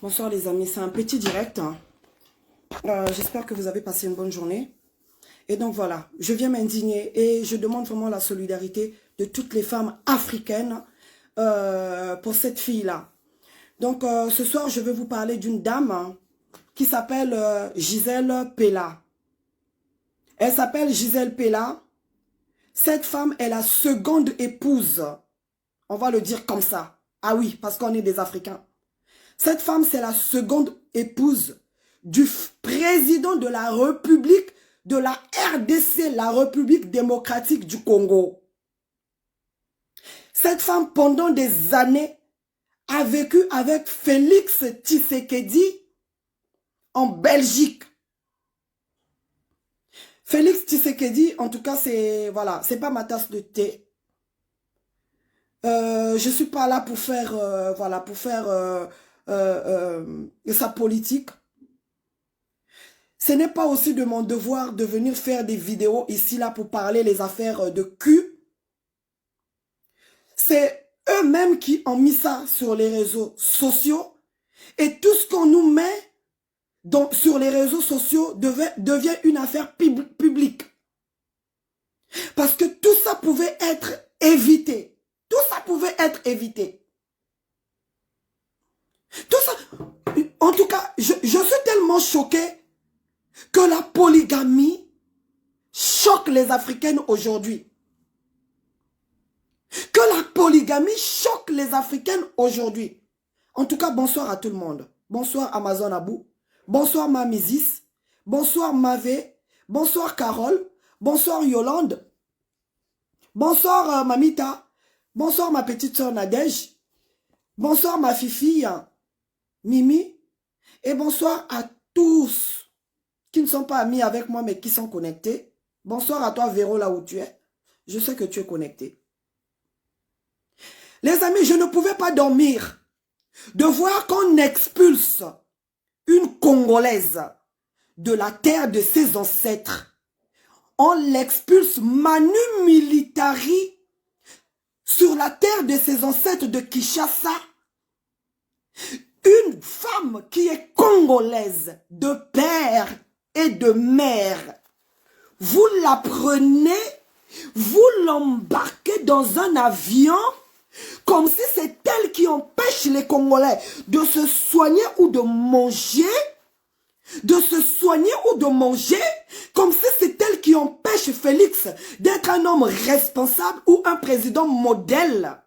Bonsoir les amis, c'est un petit direct. J'espère que vous avez passé une bonne journée. Et donc voilà, je viens m'indigner et je demande vraiment la solidarité de toutes les femmes africaines pour cette fille-là. Donc ce soir, je vais vous parler d'une dame qui s'appelle Gisèle Peila. Elle s'appelle Gisèle Peila. Cette femme est la seconde épouse. On va le dire comme ça. Ah oui, parce qu'on est des Africains. Cette femme, c'est la seconde épouse du président de la République de la RDC, la République démocratique du Congo. Cette femme, pendant des années, a vécu avec Félix Tshisekedi en Belgique. Félix Tshisekedi, en tout cas, c'est voilà, c'est pas ma tasse de thé. Je suis pas là pour faire voilà, pour faire sa politique. Ce n'est pas aussi de mon devoir de venir faire des vidéos ici là pour parler les affaires de cul. C'est eux-mêmes qui ont mis ça sur les réseaux sociaux et tout ce qu'on nous met sur les réseaux sociaux devient une affaire publique. Parce que tout ça pouvait être évité. Tout ça pouvait être évité. Tout ça, en tout cas, je suis tellement choqué que la polygamie choque les Africaines aujourd'hui. Que la polygamie choque les Africaines aujourd'hui. En tout cas, bonsoir à tout le monde. Bonsoir Amazon Abou. Bonsoir Mamisis. Bonsoir Mavé. Bonsoir Carole. Bonsoir Yolande. Bonsoir Mamita. Bonsoir ma petite soeur Nadège. Bonsoir ma fifille Mimi. Et bonsoir à tous qui ne sont pas amis avec moi mais qui sont connectés. Bonsoir à toi Véro là où tu es. Je sais que tu es connecté. Les amis, je ne pouvais pas dormir de voir qu'on expulse une Congolaise de la terre de ses ancêtres. On l'expulse manu militari sur la terre de ses ancêtres de Kinshasa. Une femme qui est congolaise de père et de mère. Vous la prenez, vous l'embarquez dans un avion comme si c'est elle qui empêche les Congolais de se soigner ou de manger. De se soigner ou de manger, comme si c'est elle qui empêche Félix d'être un homme responsable ou un président modèle.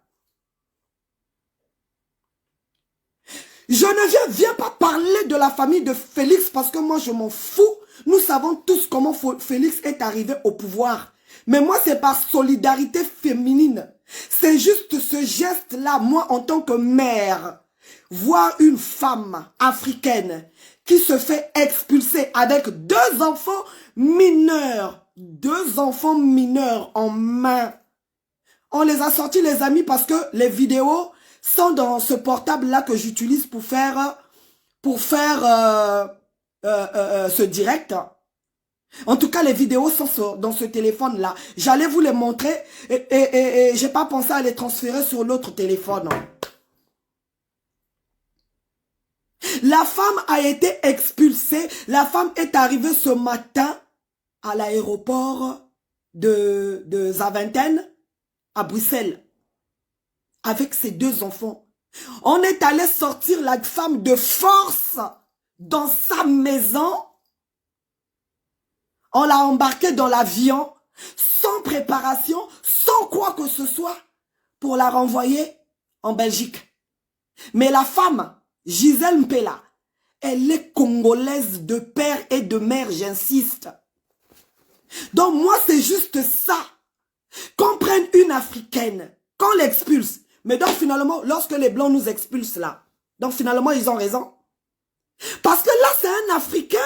Je ne viens pas parler de la famille de Félix parce que moi je m'en fous. Nous savons tous comment Félix est arrivé au pouvoir. Mais moi c'est par solidarité féminine. C'est juste ce geste-là, moi en tant que mère, voir une femme africaine qui se fait expulser avec deux enfants mineurs en main. On les a sortis les amis parce que les vidéos sont dans ce portable-là que j'utilise pour faire ce direct. En tout cas, les vidéos sont dans ce téléphone-là. J'allais vous les montrer et j'ai pas pensé à les transférer sur l'autre téléphone. La femme a été expulsée. La femme est arrivée ce matin à l'aéroport de Zaventem à Bruxelles avec ses deux enfants. On est allé sortir la femme de force dans sa maison. On l'a embarquée dans l'avion sans préparation, sans quoi que ce soit pour la renvoyer en Belgique. Mais la femme, Gisèle Peila, elle est congolaise de père et de mère, j'insiste. Donc moi, c'est juste ça. Qu'on prenne une africaine, qu'on l'expulse. Mais donc finalement, lorsque les blancs nous expulsent là, donc finalement, ils ont raison. Parce que là, c'est un Africain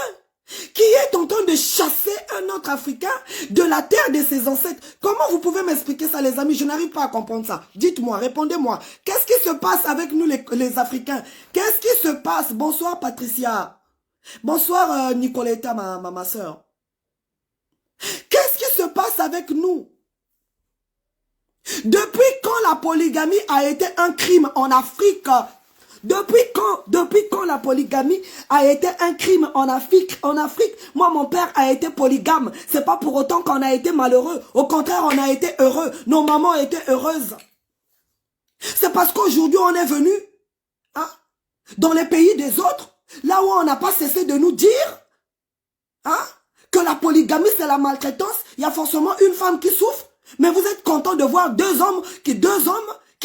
qui est en train de chasser un autre Africain de la terre de ses ancêtres. Comment vous pouvez m'expliquer ça, les amis? Je n'arrive pas à comprendre ça. Dites-moi, répondez-moi. Qu'est-ce qui se passe avec nous, les Africains? Qu'est-ce qui se passe? Bonsoir, Patricia. Bonsoir, Nicoletta, ma soeur. Qu'est-ce qui se passe avec nous? Depuis quand la polygamie a été un crime en Afrique, Depuis quand la polygamie a été un crime en Afrique? Moi, mon père a été polygame. C'est pas pour autant qu'on a été malheureux. Au contraire, on a été heureux. Nos mamans étaient heureuses. C'est parce qu'aujourd'hui, on est venu hein, dans les pays des autres, là où on n'a pas cessé de nous dire hein, que la polygamie, c'est la maltraitance. Il y a forcément une femme qui souffre. Mais vous êtes content de voir deux hommes qui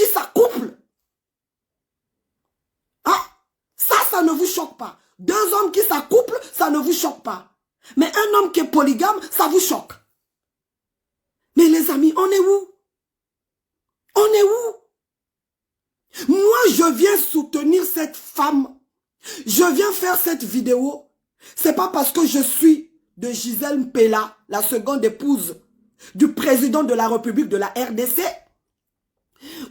s'accouplent. Ça ne vous choque pas. Deux hommes qui s'accouplent, ça ne vous choque pas. Mais un homme qui est polygame, ça vous choque. Mais les amis, on est où? On est où? Moi, je viens soutenir cette femme. Je viens faire cette vidéo. C'est pas parce que je suis de Gisèle Mpela, la seconde épouse du président de la République de la RDC,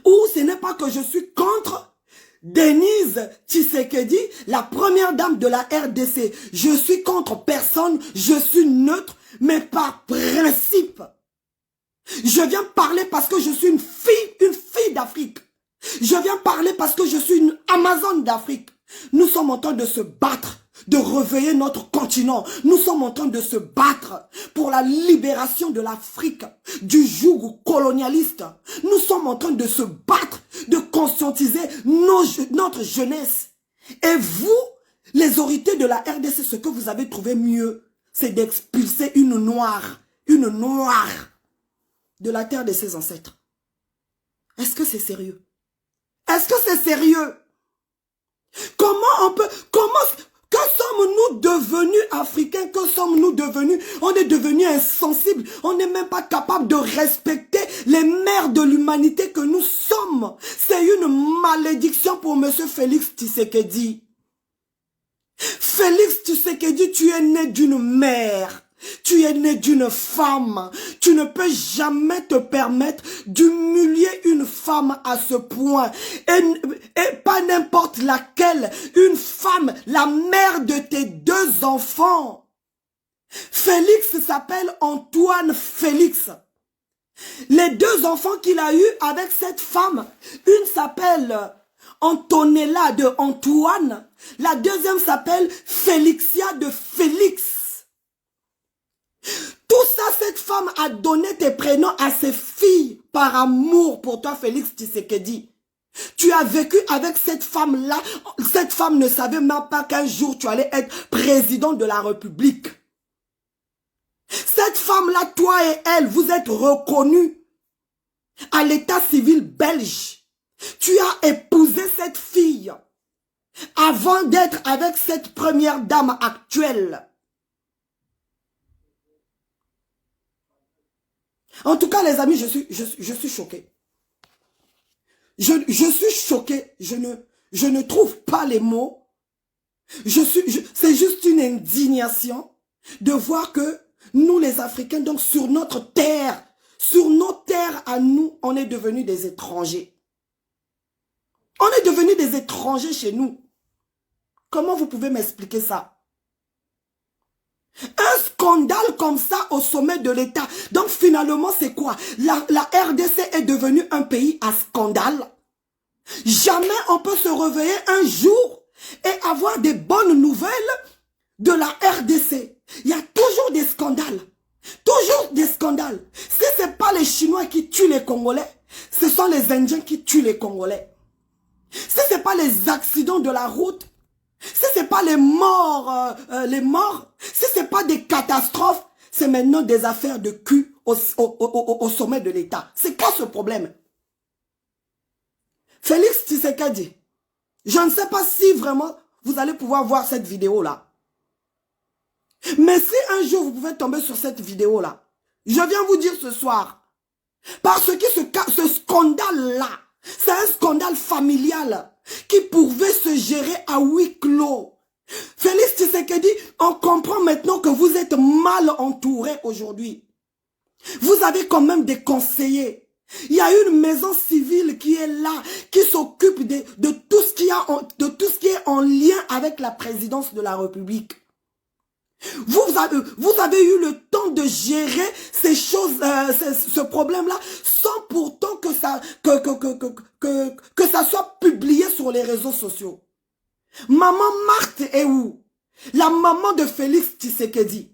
ou ce n'est pas que je suis contre Denise Tshisekedi, la première dame de la RDC. Je suis contre personne, je suis neutre, mais par principe. Je viens parler parce que je suis une fille d'Afrique. Je viens parler parce que je suis une Amazone d'Afrique. Nous sommes en train de se battre, de réveiller notre continent. Nous sommes en train de se battre pour la libération de l'Afrique du joug colonialiste. Nous sommes en train de se battre, de conscientiser notre jeunesse. Et vous, les autorités de la RDC, ce que vous avez trouvé mieux, c'est d'expulser une noire de la terre de ses ancêtres. Est-ce que c'est sérieux? Est-ce que c'est sérieux? Que sommes-nous devenus africains? Que sommes-nous devenus? On est devenus insensibles. On n'est même pas capable de respecter les mères de l'humanité que nous sommes. C'est une malédiction pour M. Félix Tshisekedi. Félix Tshisekedi, tu es né d'une mère. Tu es né d'une femme. Tu ne peux jamais te permettre d'humilier une femme à ce point. Et pas n'importe laquelle. Une femme, la mère de tes deux enfants. Félix s'appelle Antoine Félix. Les deux enfants qu'il a eus avec cette femme, une s'appelle Antonella de Antoine. La deuxième s'appelle Félixia de Félix. Tout ça, cette femme a donné tes prénoms à ses filles par amour pour toi, Félix Tshisekedi. Tu as vécu avec cette femme-là. Cette femme ne savait même pas qu'un jour tu allais être président de la République. Cette femme-là, toi et elle, vous êtes reconnus à l'état civil belge. Tu as épousé cette fille avant d'être avec cette première dame actuelle. En tout cas, les amis, je suis choqué. Je suis choqué. Je ne trouve pas les mots. C'est juste une indignation de voir que nous, les Africains, donc sur notre terre, sur nos terres à nous, on est devenus des étrangers. On est devenus des étrangers chez nous. Comment vous pouvez m'expliquer ça? Un scandale comme ça au sommet de l'État. Donc finalement, c'est quoi? La RDC est devenue un pays à scandale. Jamais on peut se réveiller un jour et avoir des bonnes nouvelles de la RDC. Il y a toujours des scandales. Toujours des scandales. Si ce n'est pas les Chinois qui tuent les Congolais, ce sont les Indiens qui tuent les Congolais. Si ce n'est pas les accidents de la route, si ce n'est pas les morts, si ce n'est pas des catastrophes, c'est maintenant des affaires de cul au sommet de l'État. C'est quoi ce problème? Félix Tshisekedi, je ne sais pas si vraiment vous allez pouvoir voir cette vidéo-là. Mais si un jour vous pouvez tomber sur cette vidéo-là, je viens vous dire ce soir, parce que ce scandale-là, c'est un scandale familial qui pouvait se gérer à huis clos. Félix Tshisekedi, on comprend maintenant que vous êtes mal entouré aujourd'hui. Vous avez quand même des conseillers. Il y a une maison civile qui est là, qui s'occupe de tout ce qui est en lien avec la présidence de la République. Vous avez eu le temps de gérer ces choses, ce problème-là, sans pourtant que ça soit publié sur les réseaux sociaux. Maman Marthe est où? La maman de Félix Tshisekedi.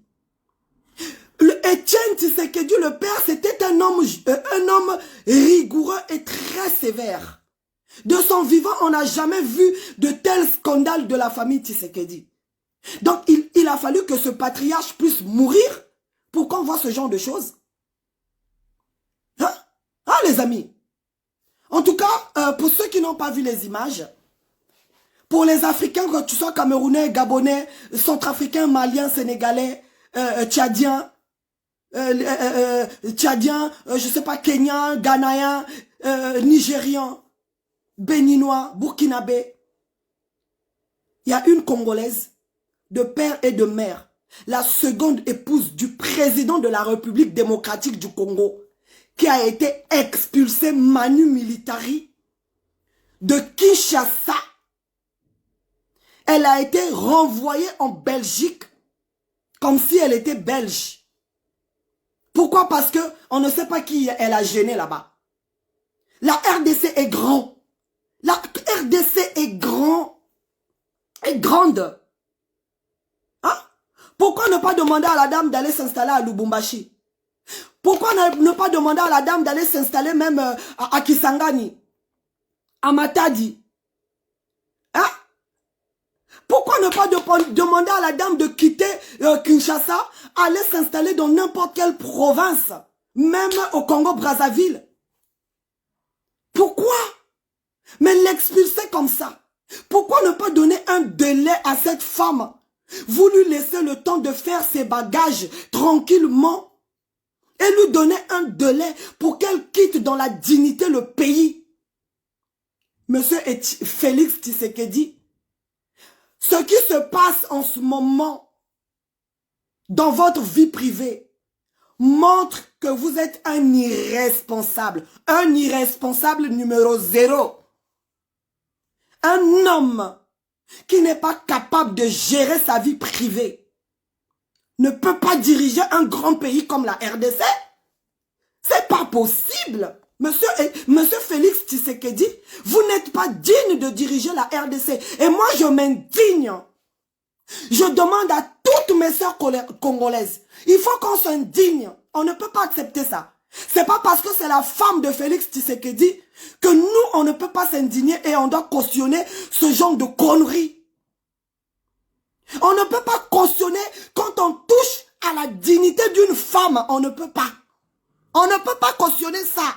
Étienne Tshisekedi, le père, c'était un homme rigoureux et très sévère. De son vivant, on n'a jamais vu de tel scandale de la famille Tshisekedi. Donc, il a fallu que ce patriarche puisse mourir pour qu'on voit ce genre de choses. Hein? Ah, les amis. En tout cas, pour ceux qui n'ont pas vu les images, pour les Africains, que tu sois Camerounais, Gabonais, Centrafricains, Maliens, Sénégalais, Tchadiens, je sais pas, Kenyans, Ghanéens, Nigérians, Béninois, Burkinabé. Il y a une Congolaise de père et de mère, la seconde épouse du président de la République démocratique du Congo, qui a été expulsée manu militari de Kinshasa. Elle a été renvoyée en Belgique comme si elle était belge. Pourquoi? Parce que on ne sait pas qui elle a gêné là-bas. La RDC est grand. La RDC est grande. Hein? Pourquoi ne pas demander à la dame d'aller s'installer à Lubumbashi? Pourquoi ne pas demander à la dame d'aller s'installer même à Kisangani, à Matadi? Hein? Pourquoi ne pas demander à la dame de quitter Kinshasa, aller s'installer dans n'importe quelle province, même au Congo-Brazzaville? Pourquoi? Mais l'expulser comme ça. Pourquoi ne pas donner un délai à cette femme? Vous lui laissez le temps de faire ses bagages tranquillement et lui donner un délai pour qu'elle quitte dans la dignité le pays. Monsieur Félix Tshisekedi, ce qui se passe en ce moment dans votre vie privée montre que vous êtes un irresponsable numéro 0. Un homme qui n'est pas capable de gérer sa vie privée ne peut pas diriger un grand pays comme la RDC. C'est pas possible. Monsieur Félix Tshisekedi, vous n'êtes pas digne de diriger la RDC. Et moi, je m'indigne. Je demande à toutes mes sœurs congolaises, il faut qu'on s'indigne. On ne peut pas accepter ça. C'est pas parce que c'est la femme de Félix Tshisekedi que nous, on ne peut pas s'indigner et on doit cautionner ce genre de conneries. On ne peut pas cautionner quand on touche à la dignité d'une femme. On ne peut pas. On ne peut pas cautionner ça.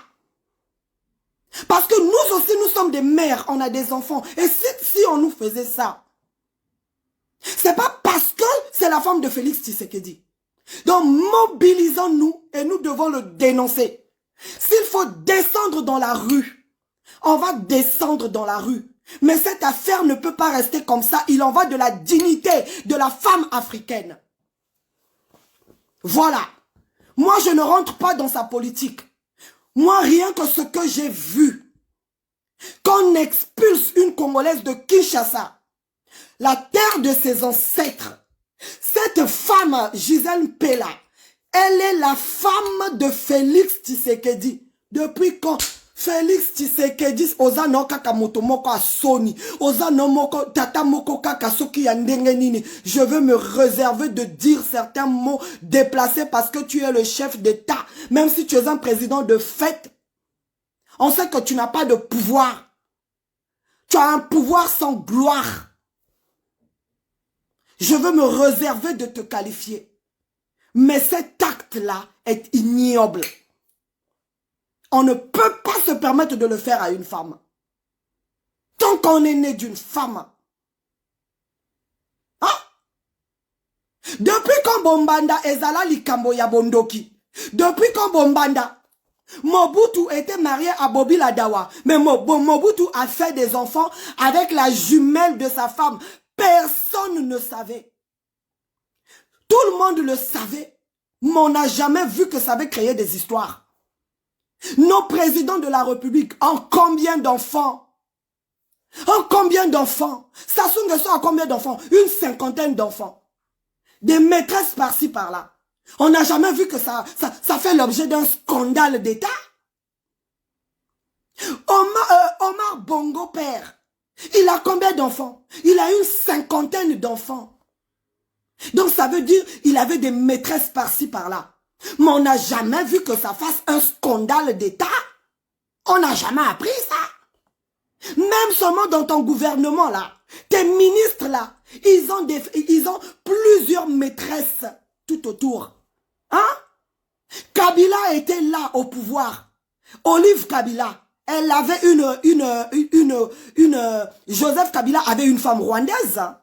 Parce que nous aussi, nous sommes des mères, on a des enfants. Et si on nous faisait ça, c'est pas parce que c'est la femme de Félix Tshisekedi. Donc mobilisons-nous et nous devons le dénoncer. S'il faut descendre dans la rue, on va descendre dans la rue. Mais cette affaire ne peut pas rester comme ça. Il en va de la dignité de la femme africaine. Voilà. Moi, je ne rentre pas dans sa politique. Moi, rien que ce que j'ai vu, qu'on expulse une Congolaise de Kinshasa, la terre de ses ancêtres, cette femme, Gisèle Mpela, elle est la femme de Félix Tshisekedi. Depuis quand Félix Tshisekedi, oza no kaka moto moko asoni, oza no moko tata moko kaka soki ya ndenge nini. Je veux me réserver de dire certains mots déplacés parce que tu es le chef d'État. Même si tu es un président de fait, on sait que tu n'as pas de pouvoir. Tu as un pouvoir sans gloire. Je veux me réserver de te qualifier. Mais cet acte-là est ignoble. On ne peut pas se permettre de le faire à une femme. Tant qu'on est né d'une femme. Hein? Depuis quand Bombanda ezala likambo ya bondoki. Depuis quand Bombanda, Mobutu était marié à Bobi Ladawa. Mais Mobutu a fait des enfants avec la jumelle de sa femme. Personne ne savait. Tout le monde le savait. Mais on n'a jamais vu que ça avait créé des histoires. Nos présidents de la République ont combien d'enfants? En combien d'enfants? Sassou Nguesso a combien d'enfants? Une 50aine d'enfants. Des maîtresses par-ci par-là. On n'a jamais vu que ça fait l'objet d'un scandale d'État. Omar Bongo père, il a combien d'enfants? Il a une 50aine d'enfants. Donc ça veut dire il avait des maîtresses par-ci par-là. Mais on n'a jamais vu que ça fasse un scandale d'État. On n'a jamais appris ça. Même seulement dans ton gouvernement là, tes ministres là, ils ont plusieurs maîtresses tout autour. Hein? Kabila était là au pouvoir. Olive Kabila, elle avait Joseph Kabila avait une femme rwandaise. Hein?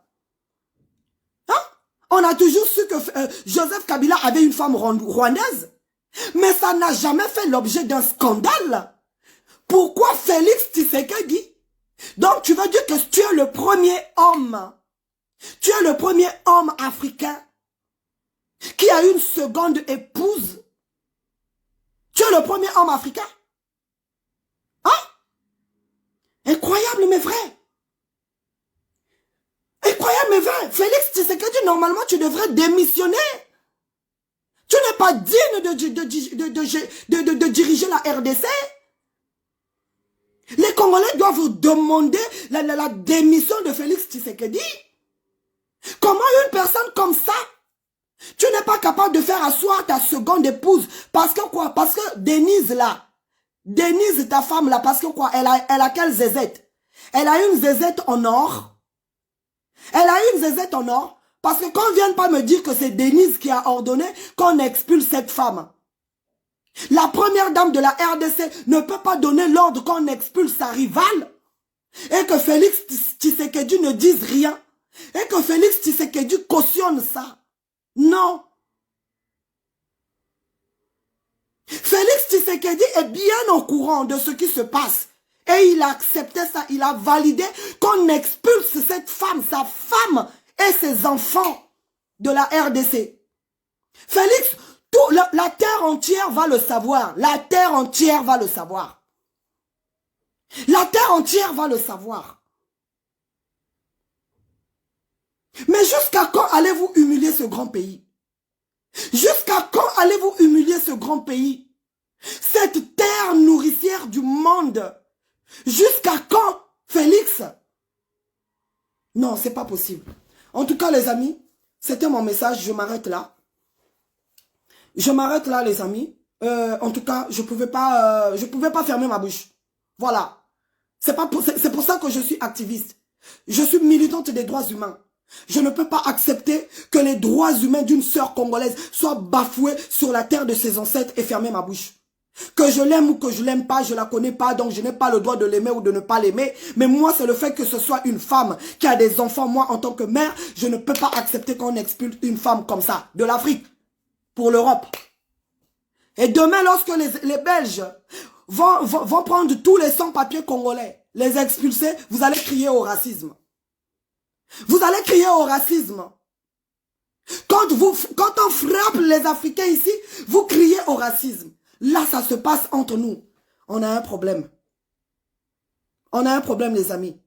On a toujours su que Joseph Kabila avait une femme rwandaise. Mais ça n'a jamais fait l'objet d'un scandale. Pourquoi Félix Tshisekedi? Donc tu veux dire que tu es le premier homme. Tu es le premier homme africain qui a une seconde épouse. Tu es le premier homme africain. Hein? Incroyable mais vrai. Incroyable mais vrai. Félix Tshisekedi, normalement tu devrais démissionner. Tu n'es pas digne de diriger la RDC. Les Congolais doivent vous demander la démission de Félix Tshisekedi. Comment une personne comme ça, tu n'es pas capable de faire asseoir ta seconde épouse? Parce que quoi? Parce que Denise là, Denise ta femme là, parce que quoi? Elle a quelle zézette? Elle a une zézette en or. Elle a une zézette en or. Parce que qu'on ne vienne pas me dire que c'est Denise qui a ordonné qu'on expulse cette femme. La première dame de la RDC ne peut pas donner l'ordre qu'on expulse sa rivale. Et que Félix Tshisekedi ne dise rien. Et que Félix Tshisekedi cautionne ça. Non. Félix Tshisekedi est bien au courant de ce qui se passe. Et il a accepté ça, il a validé qu'on expulse cette femme, sa femme et ses enfants de la RDC. Félix, la terre entière va le savoir. La terre entière va le savoir. La terre entière va le savoir. Mais jusqu'à quand allez-vous humilier ce grand pays? Jusqu'à quand allez-vous humilier ce grand pays? Cette terre nourricière du monde. Jusqu'à quand, Félix? Non, c'est pas possible. En tout cas, les amis, c'était mon message. Je m'arrête là. Je m'arrête là, les amis. En tout cas, je pouvais pas fermer ma bouche. Voilà. C'est pour ça que je suis activiste. Je suis militante des droits humains. Je ne peux pas accepter que les droits humains d'une sœur congolaise soient bafoués sur la terre de ses ancêtres et fermer ma bouche. Que je l'aime ou que je l'aime pas, je la connais pas, donc je n'ai pas le droit de l'aimer ou de ne pas l'aimer. Mais moi, c'est le fait que ce soit une femme qui a des enfants. Moi, en tant que mère, je ne peux pas accepter qu'on expulse une femme comme ça de l'Afrique pour l'Europe. Et demain, lorsque les Belges vont prendre tous les sans-papiers congolais, les expulser, vous allez crier au racisme. Vous allez crier au racisme. Quand on frappe les Africains ici, vous criez au racisme. Là, ça se passe entre nous. On a un problème. On a un problème, les amis.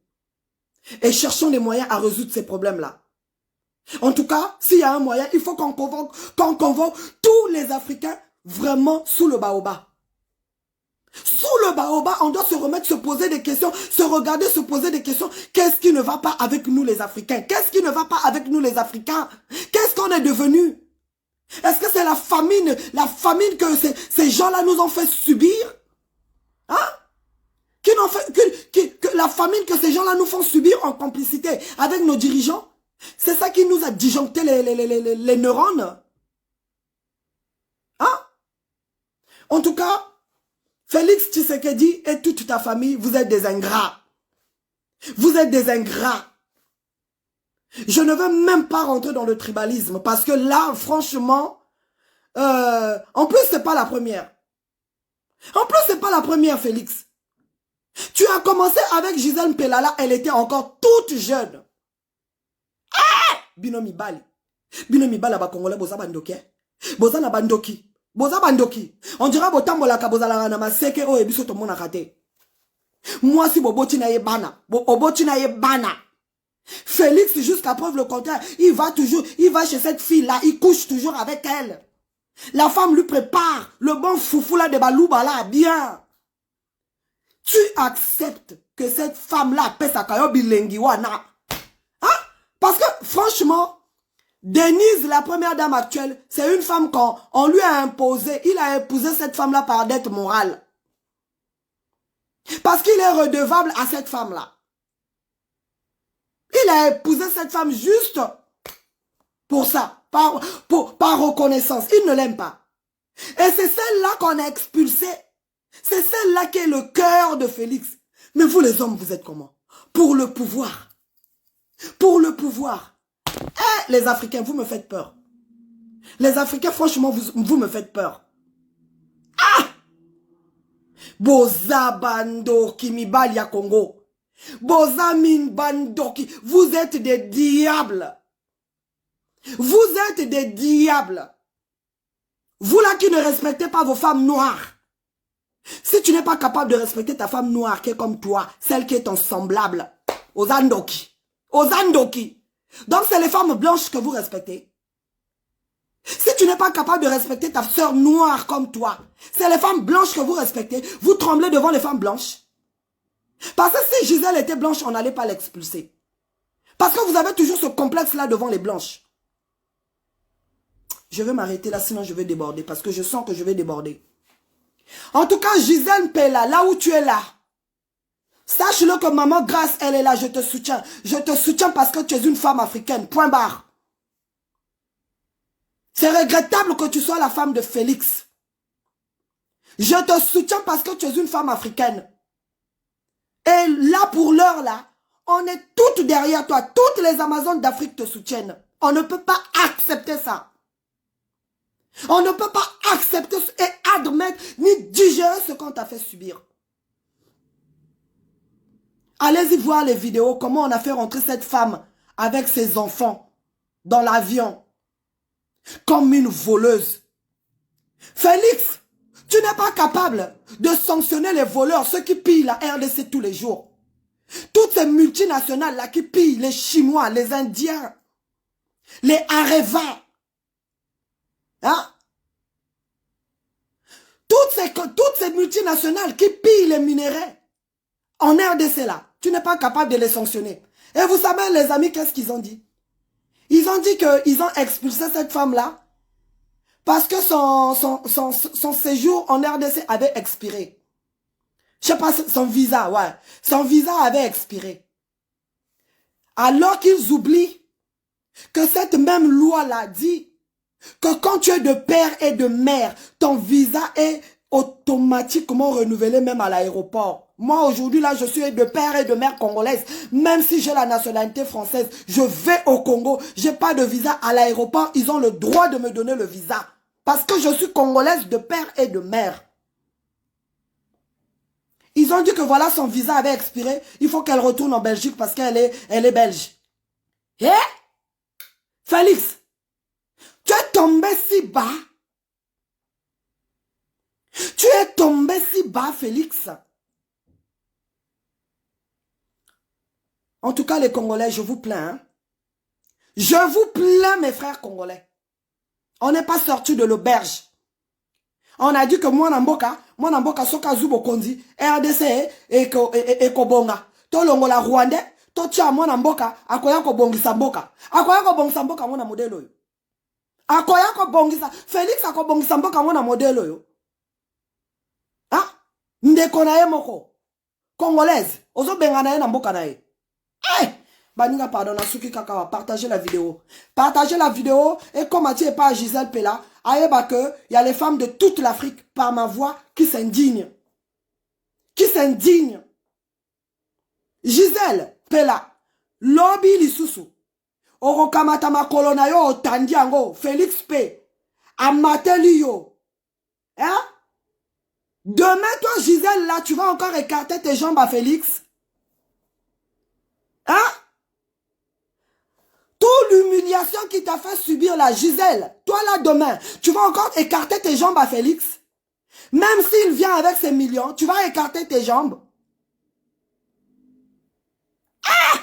Et cherchons les moyens à résoudre ces problèmes-là. En tout cas, s'il y a un moyen, il faut qu'on convoque tous les Africains vraiment sous le baobab. Sous le baobab, on doit se remettre, se poser des questions, se regarder, se poser des questions. Qu'est-ce qui ne va pas avec nous les Africains? Qu'est-ce qui ne va pas avec nous les Africains? Qu'est-ce qu'on est devenu? Est-ce que c'est la famine que ces gens-là nous ont fait subir? Hein? La famine que ces gens-là nous font subir en complicité avec nos dirigeants? C'est ça qui nous a disjoncté les neurones? Hein? En tout cas, Félix Tshisekedi et toute ta famille, vous êtes des ingrats. Vous êtes des ingrats. Je ne veux même pas rentrer dans le tribalisme parce que là, franchement, en plus, c'est pas la première. En plus, c'est pas la première, Félix. Tu as commencé avec Gisèle Mpelala, elle était encore toute jeune. Ah! Binomi Bali. Binomi Bali, ba Congolais, boza bandoki. Boza na bandoki. Boza bandoki. On dira botambola ka boza la na maseke o ebiso to mona kate. Moi si boboti na ye bana. Oboti na ye bana. Félix, jusqu'à preuve le contraire, il va chez cette fille-là, il couche toujours avec elle. La femme lui prépare le bon foufou là de Balouba là, bien. tu acceptes que cette femme-là pèse sa kayobi lengiwana. Hein? Parce que, franchement, Denise, la première dame actuelle, c'est une femme qu'on lui a imposé. Il a épousé cette femme-là par dette morale. Parce qu'il est redevable à cette femme-là. Il a épousé cette femme juste pour ça, par reconnaissance. Il ne l'aime pas. Et c'est celle-là qu'on a expulsée. C'est celle-là qui est le cœur de Félix. Mais vous les hommes, vous êtes comment? Pour le pouvoir. Pour le pouvoir. Eh, les Africains, vous me faites peur. Les Africains, franchement, vous me faites peur. Ah! Boza Bandoki Mibalia Congo. Boza Min Bandoki. Vous êtes des diables. Vous êtes des diables. Vous là qui ne respectez pas vos femmes noires. Si tu n'es pas capable de respecter ta femme noire qui est comme toi, celle qui est ton semblable, aux Andoki. Aux Andoki. Donc c'est les femmes blanches que vous respectez. Si tu n'es pas capable de respecter ta sœur noire comme toi, c'est les femmes blanches que vous respectez. Vous tremblez devant les femmes blanches. Parce que si Gisèle était blanche, on n'allait pas l'expulser. Parce que vous avez toujours ce complexe-là devant les blanches. Je vais m'arrêter là, sinon je vais déborder. Parce que je sens que je vais déborder. En tout cas, Gisèle Mpela, là où tu es là, sache-le que maman Grâce, elle est là, je te soutiens. Je te soutiens parce que tu es une femme africaine, point barre. C'est regrettable que tu sois la femme de Félix. Je te soutiens parce que tu es une femme africaine. Et là, pour l'heure, là, on est toutes derrière toi. Toutes les Amazones d'Afrique te soutiennent. On ne peut pas accepter ça. On ne peut pas accepter et admettre ni digérer ce qu'on t'a fait subir. Allez-y voir les vidéos, comment on a fait rentrer cette femme avec ses enfants dans l'avion comme une voleuse. Félix, tu n'es pas capable de sanctionner les voleurs, ceux qui pillent la RDC tous les jours. Toutes ces multinationales là qui pillent les Chinois, les Indiens, les Areva. Hein? Toutes ces multinationales qui pillent les minéraux en RDC là, tu n'es pas capable de les sanctionner. Et vous savez les amis, qu'est-ce qu'ils ont dit? Ils ont dit qu'ils ont expulsé cette femme-là parce que son séjour en RDC avait expiré. Je sais pas, son visa, ouais. Son visa avait expiré. Alors qu'ils oublient que cette même loi-là dit que quand tu es de père et de mère, ton visa est automatiquement renouvelé même à l'aéroport. Moi, aujourd'hui, là, je suis de père et de mère congolaise. Même si j'ai la nationalité française, je vais au Congo. J'ai pas de visa à l'aéroport. Ils ont le droit de me donner le visa. Parce que je suis congolaise de père et de mère. Ils ont dit que voilà, son visa avait expiré. Il faut qu'elle retourne en Belgique parce qu'elle est belge. Eh? Félix, tu es tombé si bas. Tu es tombé si bas, Félix. En tout cas, les Congolais, je vous plains. Hein? Je vous plains, mes frères congolais. On n'est pas sorti de l'auberge. On a dit que moi Namboka soka zubo kondi, RDC et Kobonga. To longola Rwandais, to tia moi Namboka, akoya ko bongisa mboka. Akoya ko bongisa mboka mona modelo yo. Akoya ko bongisa, Félix ako bongisa mboka mona modelo yo. Ah, ndeko na ye moko. Congolaise, ozo benga na ye na mboka na ye. Eh, Baninga pardon, Nasuki Kakawa, partagez la vidéo. Partagez la vidéo et comme Mathieu et pas Gisèle Mpela, Aïeba que il y a les femmes de toute l'Afrique par ma voix qui s'indignent. Qui s'indignent. Gisèle Mpela, Lobby Lisusu, Orokamata Makolonayo Otandiango, Félix P, Amateli yo. Hein? Demain, toi Gisèle, là, tu vas encore écarter tes jambes à Félix. Hein? Toute l'humiliation qui t'a fait subir la Gisèle, toi là demain, tu vas encore écarter tes jambes à Félix. Même s'il vient avec ses millions, tu vas écarter tes jambes. Ah!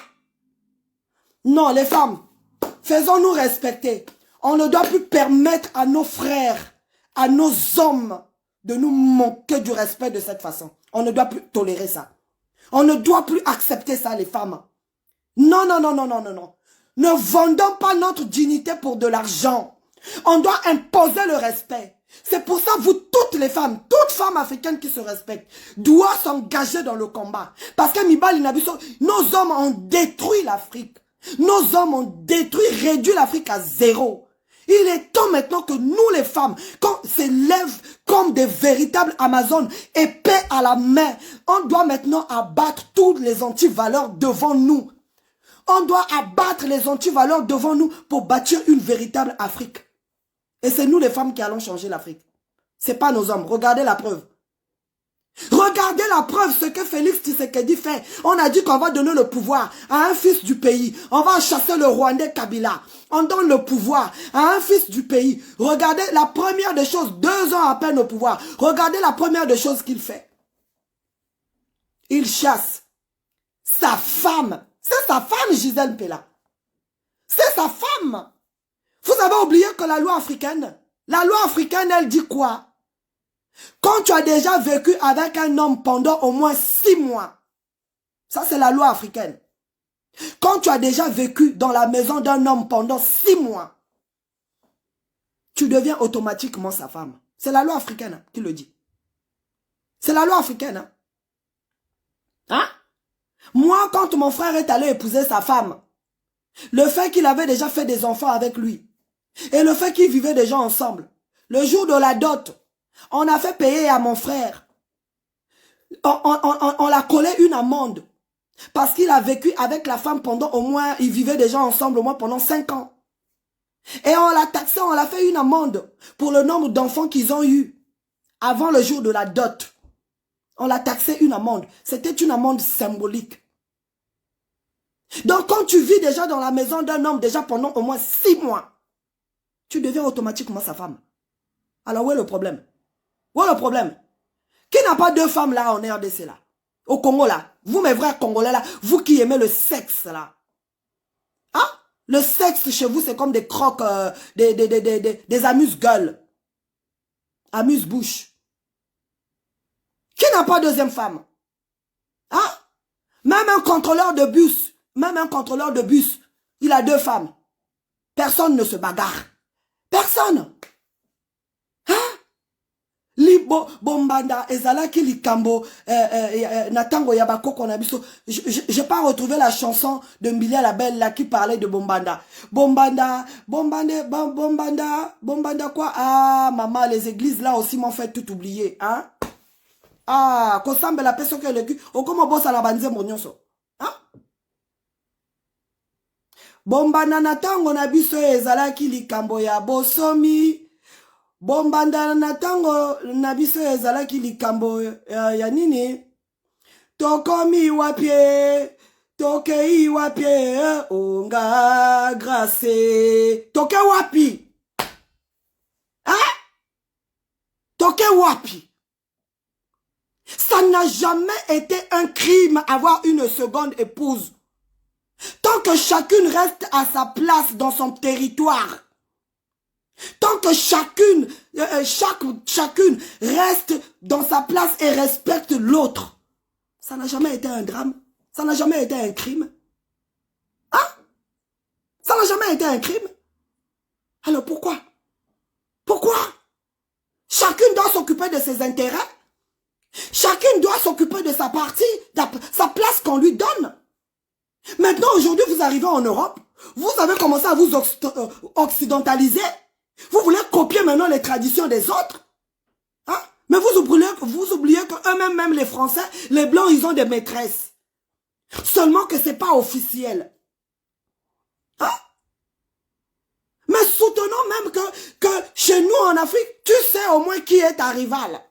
Non, les femmes, faisons-nous respecter. On ne doit plus permettre à nos frères, à nos hommes, de nous manquer du respect de cette façon. On ne doit plus tolérer ça. On ne doit plus accepter ça, les femmes. Non, non, non, non, non, non, non. Ne vendons pas notre dignité pour de l'argent. On doit imposer le respect. C'est pour ça, vous, toutes les femmes, toute femme africaine qui se respecte, doit s'engager dans le combat. Parce que nos hommes ont détruit l'Afrique. Nos hommes ont détruit, réduit l'Afrique à zéro. Il est temps maintenant que nous, les femmes, qu'on s'élève comme des véritables Amazones, épée à la main. On doit maintenant abattre toutes les antivaleurs devant nous. On doit abattre les antivaleurs devant nous pour bâtir une véritable Afrique. Et c'est nous les femmes qui allons changer l'Afrique. Ce n'est pas nos hommes. Regardez la preuve. Regardez la preuve, ce que Félix Tshisekedi fait. On a dit qu'on va donner le pouvoir à un fils du pays. On va chasser le Rwandais Kabila. On donne le pouvoir à un fils du pays. Regardez la première des choses, 2 ans à peine au pouvoir. Regardez la première des choses qu'il fait. Il chasse sa femme. C'est sa femme, Gisèle Mpela. C'est sa femme. Vous avez oublié que la loi africaine, elle dit quoi? Quand tu as déjà vécu avec un homme pendant au moins 6 mois, ça c'est la loi africaine. Quand tu as déjà vécu dans la maison d'un homme pendant 6 mois, tu deviens automatiquement sa femme. C'est la loi africaine qui le dit. C'est la loi africaine. Hein? Moi, quand mon frère est allé épouser sa femme, le fait qu'il avait déjà fait des enfants avec lui, et le fait qu'ils vivaient déjà ensemble, le jour de la dot, on a fait payer à mon frère. On l'a collé une amende. Parce qu'il a vécu avec la femme pendant au moins, ils vivaient déjà ensemble au moins pendant 5 ans. Et on l'a taxé, on l'a fait une amende pour le nombre d'enfants qu'ils ont eu avant le jour de la dot. On l'a taxé une amende. C'était une amende symbolique. Donc quand tu vis déjà dans la maison d'un homme déjà pendant au moins 6 mois, tu deviens automatiquement sa femme. Alors où est le problème? Où est le problème? Qui n'a pas 2 femmes là en RDC là? Au Congo là? Vous mes vrais Congolais là, vous qui aimez le sexe là. Hein? Le sexe chez vous c'est comme des crocs, des amuse-gueules. Amuse-bouche. Qui n'a pas 2e femme? Hein? Même un contrôleur de bus, il a 2 femmes. Personne ne se bagarre. Personne. Hein? Libo bombanda ezalaki likambo natango yabako konabiso. J'ai pas retrouvé la chanson de Mbilia la Belle là qui parlait de bombanda. Bombanda quoi? Ah maman, les églises là aussi m'ont fait tout oublier, hein? Ah, kosambe la personne que le cul. O comment bossa la banze monyoso. Hein? Bombanda natango na biso ezalaki likambo ya bosomi. Bombanda natango na biso ezalaki likambo ya nini? Tokomi wapie, tokei wapie, onga grâce. Toke wapi? Hein? Toke wapi? Ça n'a jamais été un crime avoir une seconde épouse. Tant que chacune reste à sa place dans son territoire. Tant que chacune reste dans sa place et respecte l'autre. Ça n'a jamais été un drame. Ça n'a jamais été un crime. Hein? Ça n'a jamais été un crime. Alors pourquoi? Pourquoi? Chacune doit s'occuper de ses intérêts. Chacune doit s'occuper de sa partie, de sa place qu'on lui donne. Maintenant, aujourd'hui, vous arrivez en Europe, vous avez commencé à vous occidentaliser. Vous voulez copier maintenant les traditions des autres. Hein? Mais vous oubliez qu'eux-mêmes, même les Français, les Blancs, ils ont des maîtresses. Seulement que ce n'est pas officiel. Hein? Mais soutenons même que chez nous en Afrique, tu sais au moins qui est ta rivale.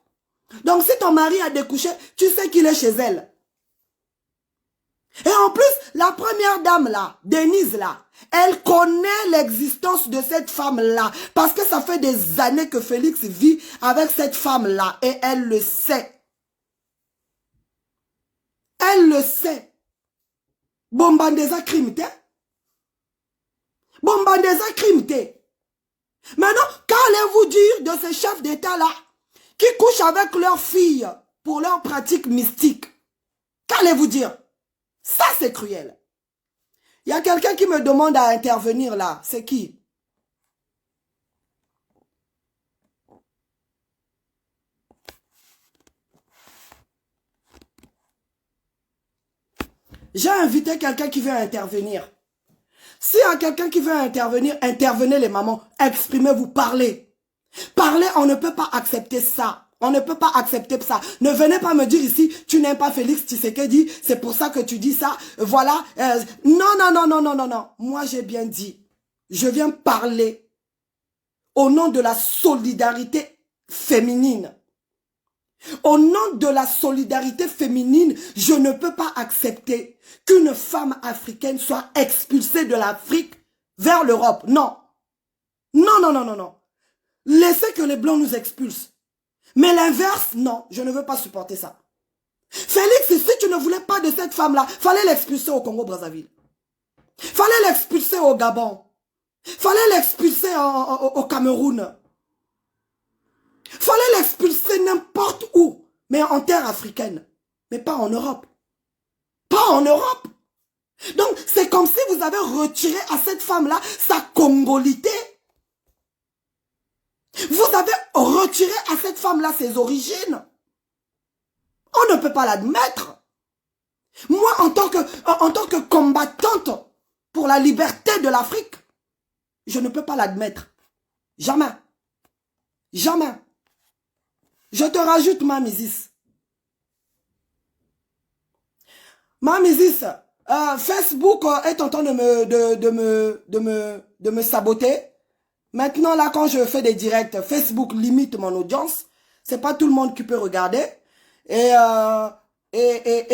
Donc si ton mari a découché, tu sais qu'il est chez elle. Et en plus, la première dame là, Denise là, elle connaît l'existence de cette femme là. Parce que ça fait des années que Félix vit avec cette femme là. Et elle le sait. Elle le sait. Bombandeza crimité. Bombandeza crimité. Maintenant, qu'allez-vous dire de ces chefs d'État là qui couchent avec leurs filles pour leurs pratiques mystiques. Qu'allez-vous dire? Ça, c'est cruel. Il y a quelqu'un qui me demande à intervenir là. C'est qui? J'ai invité quelqu'un qui veut intervenir. S'il y a quelqu'un qui veut intervenir, intervenez les mamans. Exprimez-vous, parlez. Parlez, on ne peut pas accepter ça. On ne peut pas accepter ça. Ne venez pas me dire ici, tu n'aimes pas Félix Tshisekedi, c'est pour ça que tu dis ça. Voilà. Non, non, non, non, non, non, non. Moi, j'ai bien dit. Je viens parler au nom de la solidarité féminine. Au nom de la solidarité féminine, je ne peux pas accepter qu'une femme africaine soit expulsée de l'Afrique vers l'Europe. Non. Non, non, non, non, non. Laissez que les Blancs nous expulsent. Mais l'inverse, non, je ne veux pas supporter ça. Félix, si tu ne voulais pas de cette femme-là, fallait l'expulser au Congo-Brazzaville. Fallait l'expulser au Gabon. Fallait l'expulser au Cameroun. Fallait l'expulser n'importe où, mais en terre africaine. Mais pas en Europe. Pas en Europe. Donc, c'est comme si vous avez retiré à cette femme-là sa congolité. Vous avez retiré à cette femme-là ses origines. On ne peut pas l'admettre. Moi, en tant que combattante pour la liberté de l'Afrique, je ne peux pas l'admettre. Jamais. Jamais. Je te rajoute Mamisis. Mamisis, Facebook est en train de me saboter. Maintenant, là, quand je fais des directs, Facebook limite mon audience. C'est pas tout le monde qui peut regarder. Et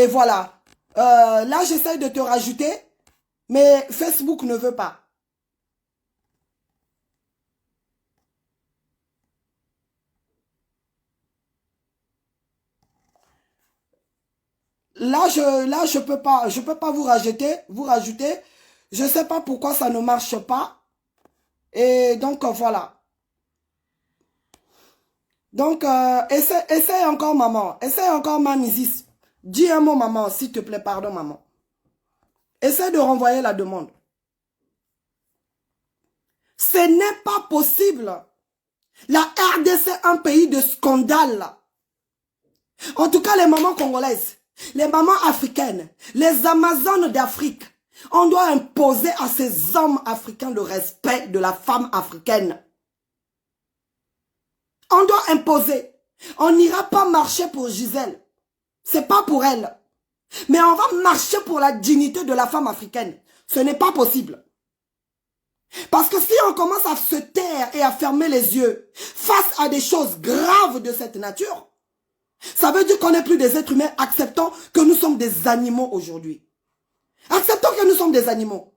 voilà. Là, j'essaie de te rajouter, mais Facebook ne veut pas. Là, je peux pas vous rajouter. Je sais pas pourquoi ça ne marche pas. Et donc, voilà. Donc, essaie encore, maman. Essaie encore, Mamisis. Dis un mot, maman, s'il te plaît. Pardon, maman. Essaie de renvoyer la demande. Ce n'est pas possible. La RDC, un pays de scandale. En tout cas, les mamans congolaises, les mamans africaines, les Amazones d'Afrique, on doit imposer à ces hommes africains le respect de la femme africaine. On doit imposer. On n'ira pas marcher pour Gisèle. C'est pas pour elle. Mais on va marcher pour la dignité de la femme africaine. Ce n'est pas possible. Parce que si on commence à se taire et à fermer les yeux face à des choses graves de cette nature, ça veut dire qu'on n'est plus des êtres humains, acceptant que nous sommes des animaux aujourd'hui. Acceptons que nous sommes des animaux.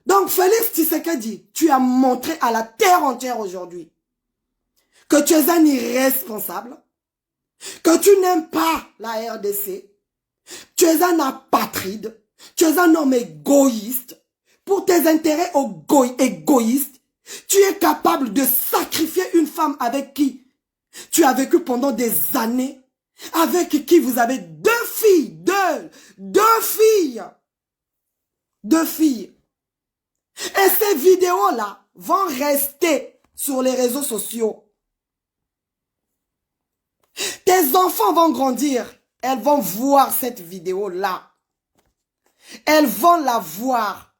Donc Félix Tshisekedi, tu as montré à la terre entière aujourd'hui que tu es un irresponsable, que tu n'aimes pas la RDC, tu es un apatride, tu es un homme égoïste, pour tes intérêts égoïstes, tu es capable de sacrifier une femme avec qui tu as vécu pendant des années, avec qui vous avez deux filles. Et ces vidéos-là vont rester sur les réseaux sociaux. Tes enfants vont grandir. Elles vont voir cette vidéo-là. Elles vont la voir.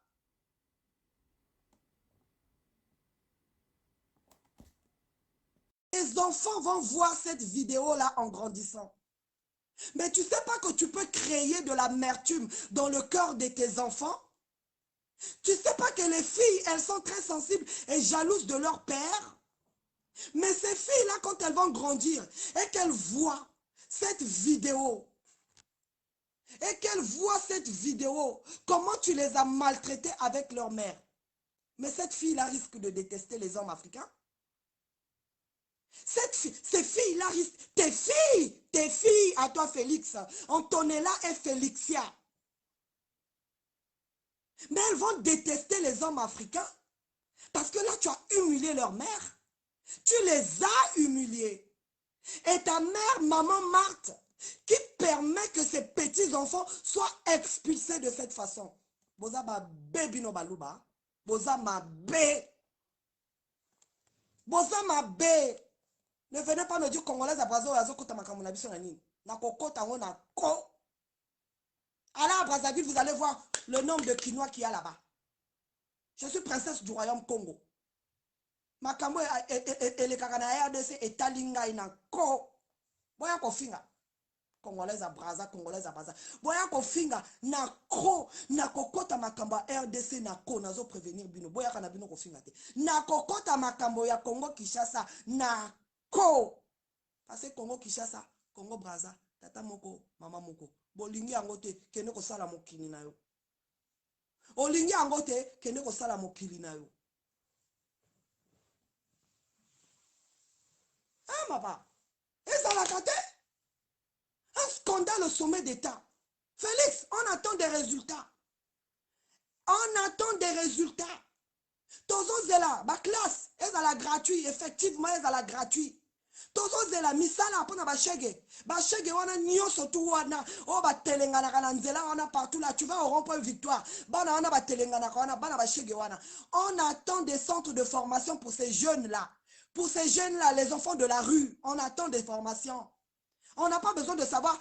Tes enfants vont voir cette vidéo-là en grandissant. Mais tu sais pas que tu peux créer de l'amertume dans le cœur de tes enfants? Tu sais pas que les filles, elles sont très sensibles et jalouses de leur père? Mais ces filles-là, quand elles vont grandir et qu'elles voient cette vidéo, comment tu les as maltraitées avec leur mère? Mais cette fille-là risque de détester les hommes africains. Ces filles-là risquent, tes filles à toi Félix, Antonella et Félixia. Mais elles vont détester les hommes africains parce que là tu as humilié leur mère. Tu les as humiliés. Et ta mère, maman Marthe, qui permet que ces petits-enfants soient expulsés de cette façon. Boza ma baby no baluba. Boza ma bé. Boza ma bé. Ne venez pas me dire congolais à Brazzaville, à Zokota Makamonabiso Nani. Na kokota ngo na ko. Allez à Brazzaville, vous allez voir le nombre de Quinois qu'il y a là-bas. Je suis princesse du royaume Congo. Makambo et les Kakana RDC et Talinga ina ko. Boya kofinga. Congolaise à Brazza, congolaise à Brazza. Boya kofinga na ko, na kokota makamba RDC na ko, nazo prévenir bino. Boya kana bino kofinga te. Na kokota makambo ya Congo Kinshasa na ko. Parce que Congo Kinshasa, Congo Brazza, tata moko, mama moko. Bolingi angote kene ko sala mokini na yo. Olingi angote kene ko sala mokili na yo. Ah papa. Et ça la kate? Un scandale au sommet d'État. Félix, on attend des résultats. On attend des résultats. Tozo zela, ma classe, elle a la gratuit, effectivement, elle a la gratuit. Tozo zela, misala, apona bachege. Bachege, wana nyo sotu wana. Oh, ba telengana kananzela, wana partout là. Tu vas au rond-point Victoire. Bana wana ba telengana wana, bana bachege wana. On attend des centres de formation pour ces jeunes-là. Pour ces jeunes-là, les enfants de la rue, on attend des formations. On n'a pas besoin de savoir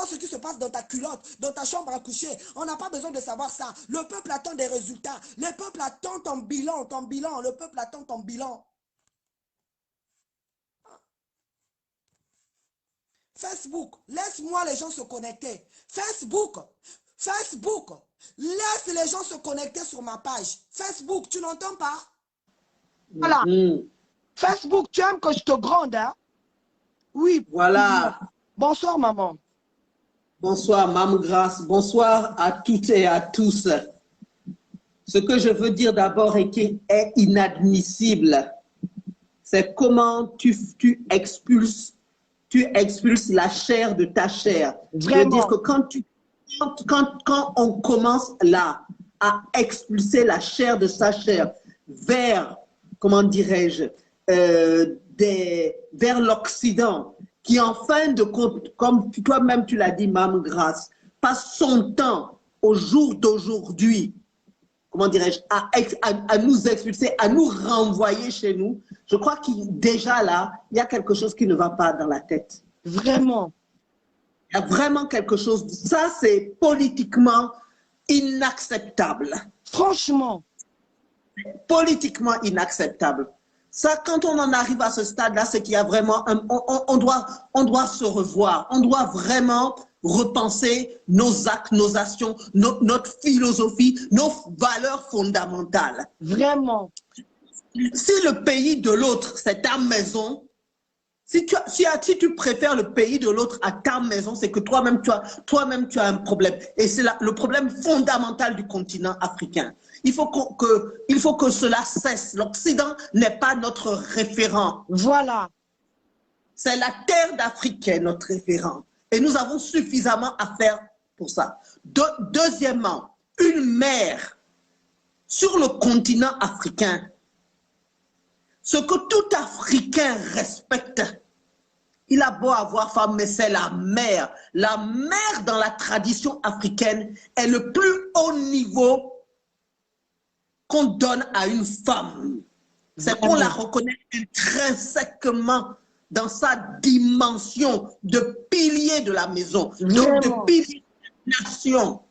ce qui se passe dans ta culotte, dans ta chambre à coucher. On n'a pas besoin de savoir ça. Le peuple attend des résultats. Le peuple attend ton bilan, ton bilan. Le peuple attend ton bilan. Facebook, laisse-moi les gens se connecter. Facebook, laisse les gens se connecter sur ma page. Facebook, tu n'entends pas? Voilà. Facebook, tu aimes que je te gronde, hein? Oui. Voilà. Bonsoir, maman. Bonsoir, Maman Grâce. Bonsoir à toutes et à tous. Ce que je veux dire d'abord et qui est inadmissible, c'est comment tu expulses la chair de ta chair. Vraiment. C'est-à-dire que quand on commence là à expulser la chair de sa chair vers, comment dirais-je, vers l'Occident, qui en fin de compte, comme toi-même tu l'as dit, Maman Grâce, passe son temps au jour d'aujourd'hui, comment dirais-je, à nous expulser, à nous renvoyer chez nous, je crois que déjà là, il y a quelque chose qui ne va pas dans la tête. Vraiment. Il y a vraiment quelque chose, ça c'est politiquement inacceptable. Franchement. Politiquement inacceptable. Ça, quand on en arrive à ce stade-là, c'est qu'il y a vraiment, on doit se revoir, on doit vraiment repenser nos actes, nos actions, notre philosophie, nos valeurs fondamentales. Vraiment. Si le pays de l'autre, c'est ta maison, si tu préfères le pays de l'autre à ta maison, c'est que toi-même tu as un problème. Et c'est le problème fondamental du continent africain. Il faut que cela cesse. L'Occident n'est pas notre référent. Voilà. C'est la terre d'Afrique qui est notre référent. Et nous avons suffisamment à faire pour ça. Deuxièmement, une mère sur le continent africain, ce que tout Africain respecte, il a beau avoir femme, mais c'est la mère. La mère dans la tradition africaine est le plus haut niveau qu'on donne à une femme. C'est qu'on la reconnaît intrinsèquement dans sa dimension de pilier de la maison, de pilier de la nation.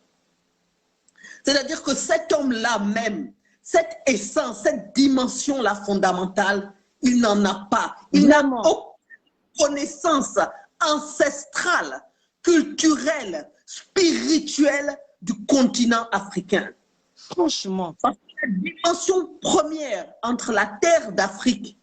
C'est-à-dire que cet homme-là même, cette essence, cette dimension-là fondamentale, il n'en a pas. Il n'a aucune connaissance ancestrale, culturelle, spirituelle du continent africain. Franchement. Parce que la dimension première entre la terre d'Afrique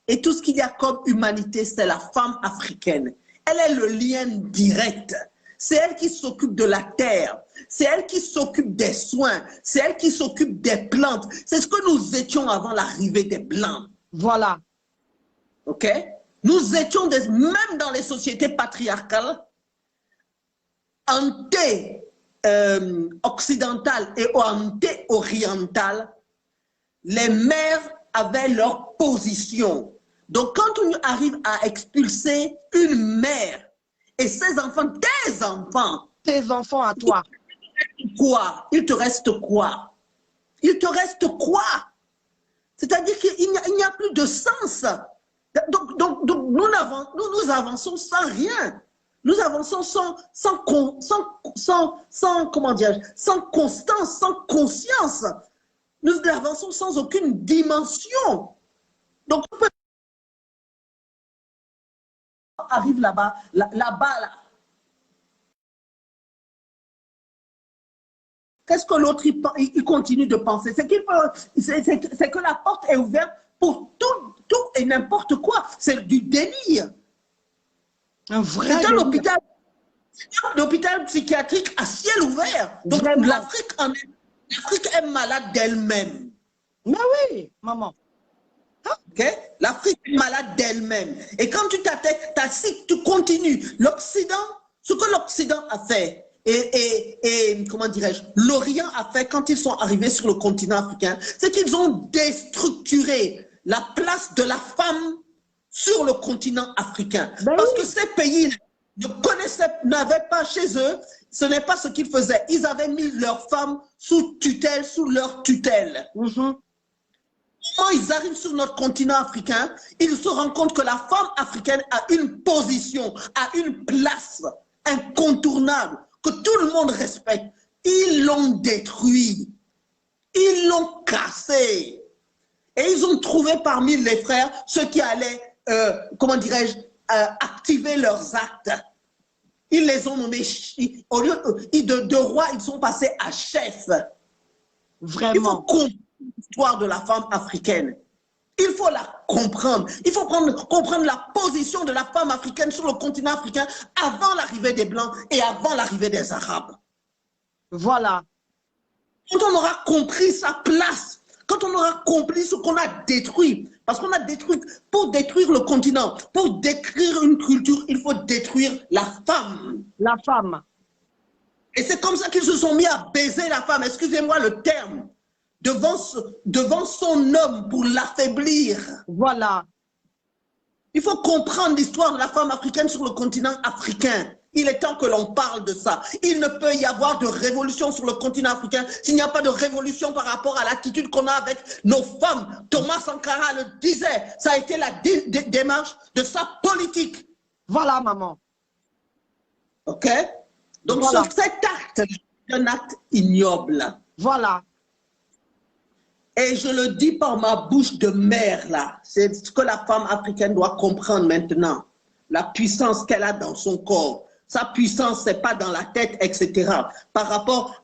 et tout ce qu'il y a comme humanité, c'est la femme africaine. Elle est le lien direct. C'est elle qui s'occupe de la terre. C'est elle qui s'occupe des soins. C'est elle qui s'occupe des plantes. C'est ce que nous étions avant l'arrivée des Blancs. Voilà. OK? Nous étions, même dans les sociétés patriarcales, occidentales et orientales, les mères avaient leur position. Donc, quand on arrive à expulser une mère et ses enfants, tes enfants, tes enfants à toi, quoi? Il te reste quoi? Il te reste quoi? C'est-à-dire qu'il n'y a plus de sens. Donc nous avançons sans rien. Nous avançons sans comment dire, sans constance, sans conscience. Nous avançons sans aucune dimension. Donc, on arrive là-bas, là. Qu'est-ce que l'autre il continue de penser? C'est que la porte est ouverte pour tout et n'importe quoi. C'est du délire. C'est un hôpital psychiatrique à ciel ouvert. Donc l'Afrique est malade d'elle-même. Mais oui, maman. Okay? L'Afrique est malade d'elle-même. Et quand tu t'attaques, tu continues. L'Occident, ce que l'Occident a fait, et comment dirais-je, l'Orient a fait quand ils sont arrivés sur le continent africain, c'est qu'ils ont déstructuré la place de la femme sur le continent africain. Ben parce oui. que ces pays n'avaient pas chez eux, ce n'est pas ce qu'ils faisaient. Ils avaient mis leurs femmes sous leur tutelle. Quand ils arrivent sur notre continent africain, ils se rendent compte que la femme africaine a une position, a une place incontournable, que tout le monde respecte. Ils l'ont détruit. Ils l'ont cassé. Et ils ont trouvé parmi les frères ceux qui allaient, comment dirais-je, activer leurs actes. Ils les ont nommés, au lieu de rois, ils sont passés à chefs. Vraiment. Il faut comprendre l'histoire de la femme africaine. Il faut la comprendre. Il faut comprendre la position de la femme africaine sur le continent africain avant l'arrivée des Blancs et avant l'arrivée des Arabes. Voilà. Quand on aura compris sa place, quand on aura compris ce qu'on a détruit, parce qu'on a détruit, pour détruire le continent, pour détruire une culture, il faut détruire la femme. La femme. Et c'est comme ça qu'ils se sont mis à baiser la femme, excusez-moi le terme, devant son homme pour l'affaiblir. Voilà. Il faut comprendre l'histoire de la femme africaine sur le continent africain. Il est temps que l'on parle de ça. Il ne peut y avoir de révolution sur le continent africain s'il n'y a pas de révolution par rapport à l'attitude qu'on a avec nos femmes. Thomas Sankara le disait, ça a été la démarche de sa politique. Voilà, maman. OK? Donc voilà. cet acte est un acte ignoble. Voilà. Et je le dis par ma bouche de mère, là. C'est ce que la femme africaine doit comprendre maintenant. La puissance qu'elle a dans son corps. Sa puissance, ce n'est pas dans la tête, etc. Par rapport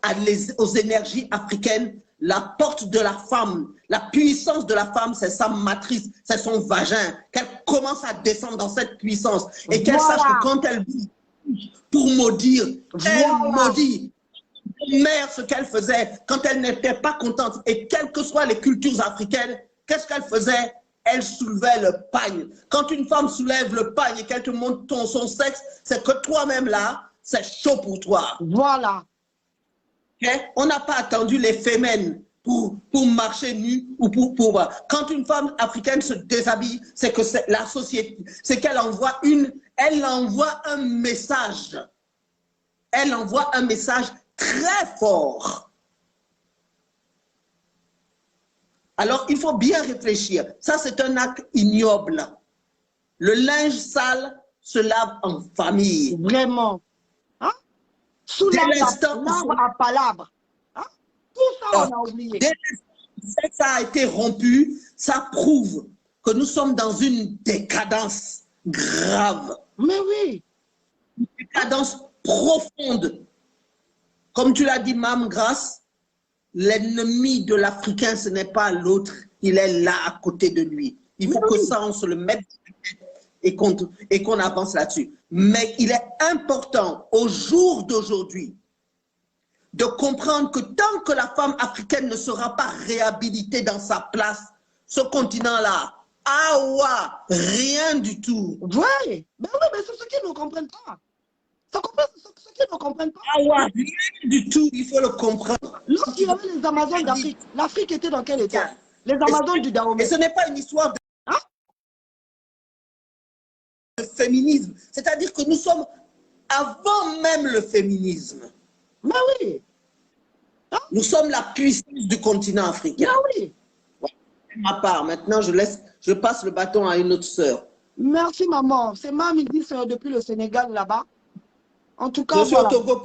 aux énergies africaines, la porte de la femme, la puissance de la femme, c'est sa matrice, c'est son vagin. Qu'elle commence à descendre dans cette puissance. Et qu'elle sache que quand elle bouge pour maudire, elle maudit. Mère, ce qu'elle faisait quand elle n'était pas contente, et quelles que soient les cultures africaines, qu'est-ce qu'elle faisait? Elle soulevait le pagne. Quand une femme soulève le pagne et qu'elle te montre son sexe, c'est que toi-même là, c'est chaud pour toi. Voilà. Okay? On n'a pas attendu les femmes pour marcher nu ou pour... Quand une femme africaine se déshabille, c'est que la société, c'est qu'elle envoie elle envoie un message. Elle envoie un message très fort. Alors, il faut bien réfléchir. Ça, c'est un acte ignoble. Le linge sale se lave en famille. Vraiment. Hein? Sous l'arbre à palabre. Hein? Tout ça, on a oublié. Dès que ça a été rompu, ça prouve que nous sommes dans une décadence grave. Mais oui. Une décadence profonde. Comme tu l'as dit, Mme Grace, l'ennemi de l'Africain, ce n'est pas l'autre, il est là à côté de lui. Il faut que ça, on se le mette et qu'on avance là-dessus. Mais il est important, au jour d'aujourd'hui, de comprendre que tant que la femme africaine ne sera pas réhabilitée dans sa place, ce continent-là, rien du tout. Oui, mais c'est ce qu'ils ne comprennent pas. Ce qu'ils ne comprennent pas. Rien du tout, il faut le comprendre. Lorsqu'il y avait les Amazones d'Afrique, l'Afrique était dans quel état? Les Amazones du Dahomey. Et ce n'est pas une histoire de le féminisme. C'est-à-dire que nous sommes avant même le féminisme. Mais oui. Nous sommes la puissance du continent africain. Mais oui. De ma part, maintenant, je passe le bâton à une autre sœur. Merci, maman. C'est Mamie dit depuis le Sénégal, là-bas. En tout cas, Je suis voilà. au Togo.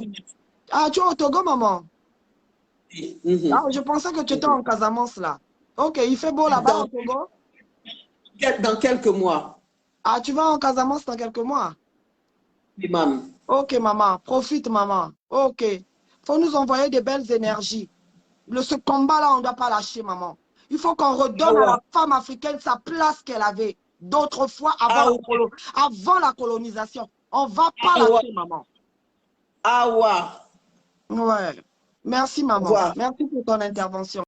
Ah, tu es au Togo, maman? Mm-hmm. Ah, je pensais que tu étais en Casamance, là. Ok, il fait beau là-bas, au Togo? Dans quelques mois. Ah, tu vas en Casamance dans quelques mois? Oui, maman. Ok, maman. Profite, maman. Ok. Faut nous envoyer des belles énergies. Ce combat-là, on ne doit pas lâcher, maman. Il faut qu'on redonne à la femme africaine sa place qu'elle avait d'autrefois avant, avant la colonisation. On ne va pas lâcher, maman. Ah ouais. Ouais. Merci, maman. Merci pour ton intervention.